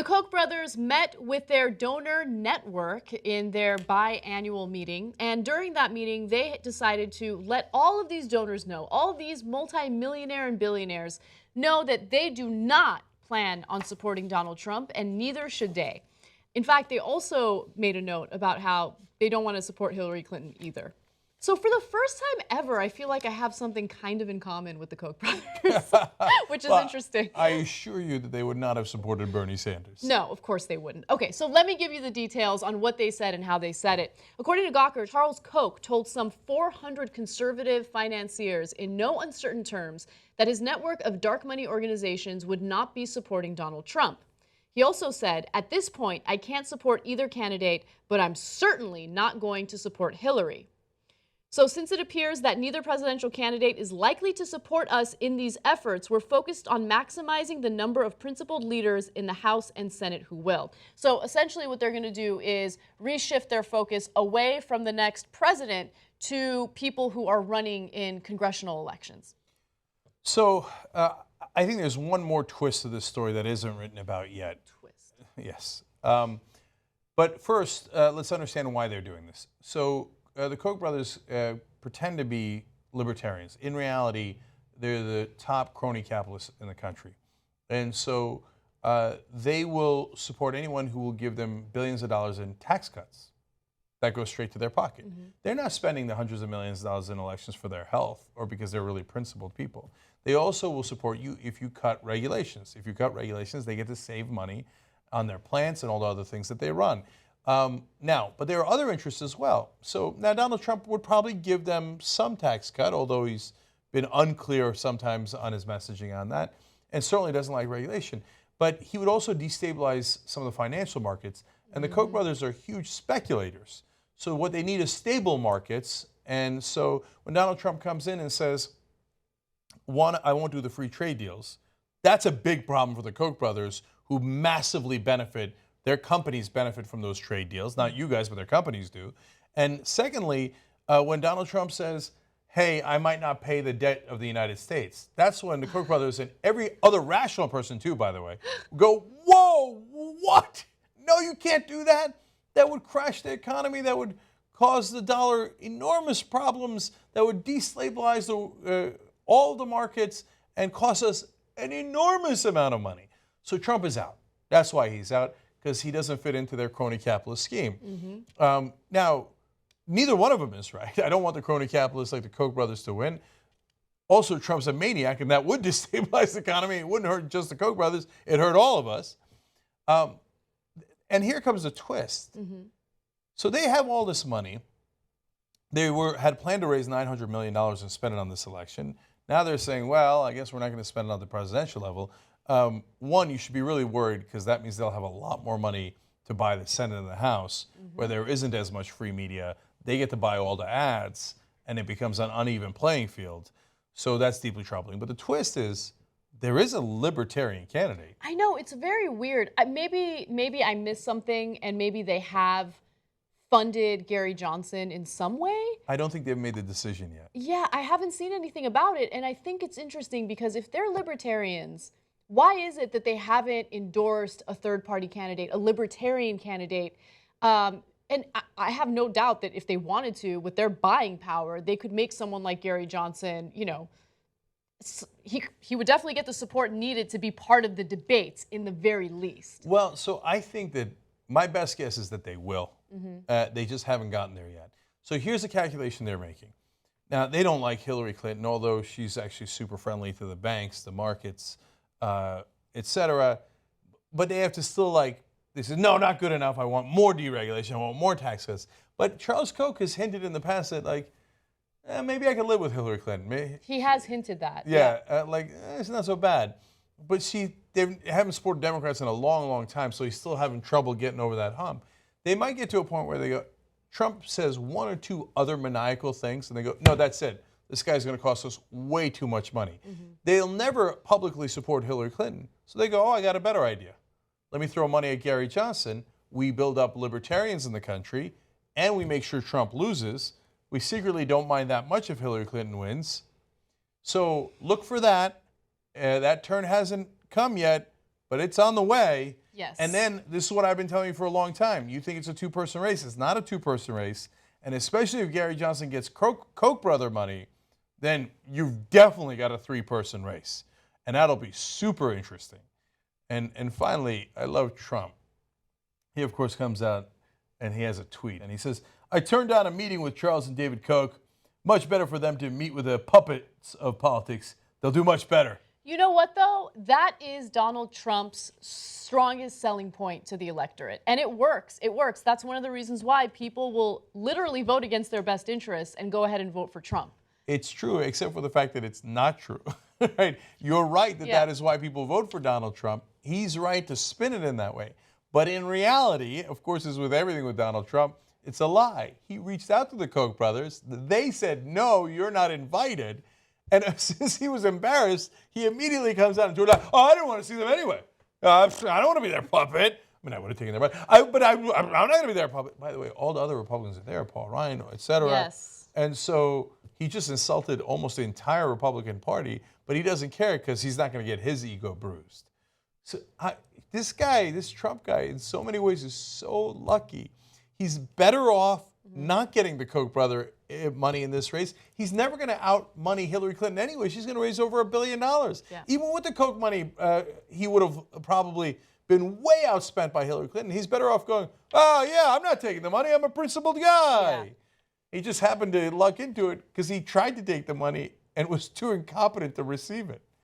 The Koch brothers met with their donor network in their biannual meeting, and during that meeting, they decided to let all of these donors know, all of these multi-millionaire and billionaires know that they do not plan on supporting Donald Trump, and neither should they. In fact, they also made a note about how they don't want to support Hillary Clinton either. So for the first time ever, I feel like I have something kind of in common with the Koch brothers, which is interesting. I assure you that they would not have supported Bernie Sanders. No, of course they wouldn't. Okay, so let me give you the details on what they said and how they said it. According to Gawker, Charles Koch told some 400 conservative financiers in no uncertain terms that his network of dark money organizations would not be supporting Donald Trump. He also said, at this point, I can't support either candidate, but I'm certainly not going to support Hillary. So since it appears that neither presidential candidate is likely to support us in these efforts, we're focused on maximizing the number of principled leaders in the House and Senate who will. So essentially what they're going to do is reshift their focus away from the next president to people who are running in congressional elections. So I think there's one more twist to this story that isn't written about yet. Twist. Yes. But first, let's understand why they're doing this. So the Koch brothers pretend to be libertarians. In reality, they're the top crony capitalists in the country. And so they will support anyone who will give them billions of dollars in tax cuts that go straight to their pocket. Mm-hmm. They're not spending the hundreds of millions of dollars in elections for their health or because they're really principled people. They also will support you if you cut regulations. If you cut regulations, they get to save money on their plants and all the other things that they run. But there are other interests as well. So now Donald Trump would probably give them some tax cut, although he's been unclear sometimes on his messaging on that, and certainly doesn't like regulation. But he would also destabilize some of the financial markets, and the Koch brothers are huge speculators. So what they need is stable markets, and so when Donald Trump comes in and says, one, I won't do the free trade deals, that's a big problem for the Koch brothers, who massively benefit. Their companies benefit from those trade deals, not you guys, but their companies do. And secondly, when Donald Trump says, hey, I might not pay the debt of the United States, that's when the Koch brothers and every other rational person too, by the way, go, whoa, what? No, you can't do that. That would crash the economy. That would cause the dollar enormous problems. That would destabilize all the markets and cost us an enormous amount of money. So Trump is out. That's why he's out, because he doesn't fit into their crony capitalist scheme. Mm-hmm. Now, neither one of them is right. I don't want the crony capitalists like the Koch brothers to win. Also, Trump's a maniac, and that would destabilize the economy. It wouldn't hurt just the Koch brothers. It hurt all of us. And here comes the twist. Mm-hmm. So they have all this money. They had planned to raise $900 million and spend it on this election. Now they're saying, well, I guess we're not going to spend it on the presidential level. One, you should be really worried, because that means they'll have a lot more money to buy the Senate and the House, where there isn't as much free media. They get to buy all the ads, and it becomes an uneven playing field. So that's deeply troubling. But the twist is, there is a libertarian candidate. I know, it's very weird. Maybe I missed something, and maybe they have funded Gary Johnson in some way. I don't think they've made the decision yet. Yeah, I haven't seen anything about it, and I think it's interesting because if they're libertarians, why is it that they haven't endorsed a third-party candidate, a libertarian candidate? And I have no doubt that if they wanted to, with their buying power, they could make someone like Gary Johnson, you know, he would definitely get the support needed to be part of the debates in the very least. Well, so I think that my best guess is that they will. Mm-hmm. They just haven't gotten there yet. So here's the calculation they're making. Now, they don't like Hillary Clinton, although she's actually super friendly to the banks, the markets, etc. But they have to still they said, no, not good enough. I want more deregulation. I want more tax cuts. But Charles Koch has hinted in the past that maybe I could live with Hillary Clinton. He has hinted that. Yeah, it's not so bad. But they haven't supported Democrats in a long, long time, so he's still having trouble getting over that hump. They might get to a point where they go, Trump says one or two other maniacal things, and they go, no, that's it. This guy's going to cost us way too much money. Mm-hmm. They'll never publicly support Hillary Clinton. So they go, oh, I got a better idea. Let me throw money at Gary Johnson. We build up libertarians in the country, and we make sure Trump loses. We secretly don't mind that much if Hillary Clinton wins. So look for that. That turn hasn't come yet, but it's on the way. Yes. And then this is what I've been telling you for a long time. You think it's a two-person race. It's not a two-person race. And especially if Gary Johnson gets Koch brother money, then you've definitely got a three-person race. And that'll be super interesting. And finally, I love Trump. He, of course, comes out and he has a tweet. And he says, I turned down a meeting with Charles and David Koch. Much better for them to meet with the puppets of politics. They'll do much better. You know what, though? That is Donald Trump's strongest selling point to the electorate. And it works. It works. That's one of the reasons why people will literally vote against their best interests and go ahead and vote for Trump. It's true, except for the fact that it's not true. Right? You're right that that is why people vote for Donald Trump. He's right to spin it in that way. But in reality, of course, as with everything with Donald Trump, it's a lie. He reached out to the Koch brothers. They said, no, you're not invited. And since he was embarrassed, he immediately comes out and tweets out, oh, I didn't want to see them anyway. I don't want to be their puppet. I mean, I would have taken their puppet. But I'm not going to be their puppet. By the way, all the other Republicans are there, Paul Ryan, et cetera. Yes. And so he just insulted almost the entire Republican Party, but he doesn't care because he's not going to get his ego bruised. So this guy, this Trump guy, in so many ways is so lucky. He's better off not getting the Koch brother money in this race. He's never going to out money Hillary Clinton anyway. She's going to raise over $1 billion. Yeah. Even with the Koch money, he would have probably been way outspent by Hillary Clinton. He's better off going, oh, yeah, I'm not taking the money. I'm a principled guy. Yeah. He just happened to luck into it because he tried to take the money and was too incompetent to receive it.